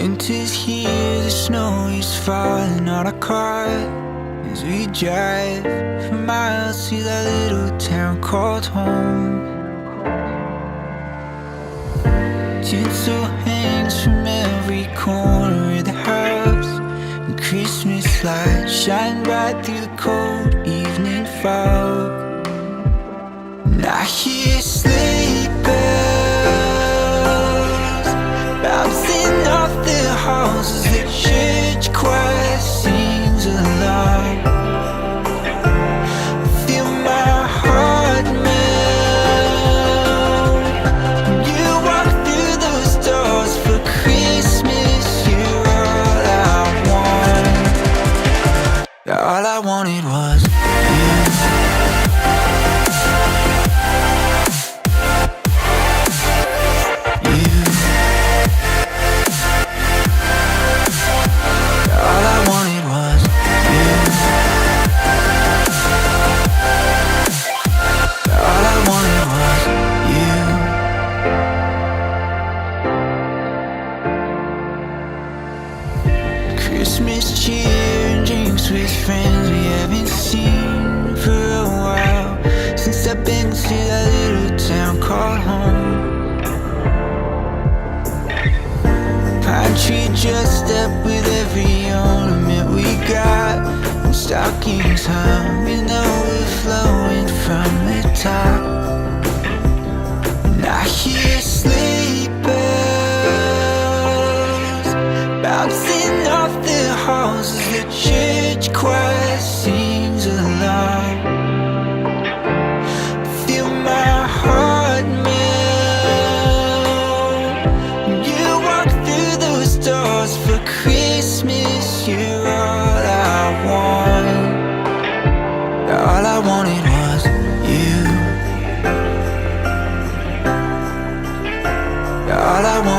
Winter's here, the snow is falling on our car as we drive for miles to that little town called home. Tinsel hangs from every corner of the house, and Christmas lights shine bright through the cold evening fog. And I hear sleigh bells bouncing off the halls as the church choir sings along. I feel my heart melt when you walk through those doors for Christmas. You're all I want. All I wanted was you. Christmas cheer and drinks with friends we haven't seen for a while, since I've been to that little town called home. Pine tree dressed up with every ornament we got, and stockings hung and overflowing from the top. And I hear sleigh bells bouncing off the halls as the church choir sings along. Feel my heart melt when you walk through those doors for Christmas. You're all I want. All I wanted was you. All I wanted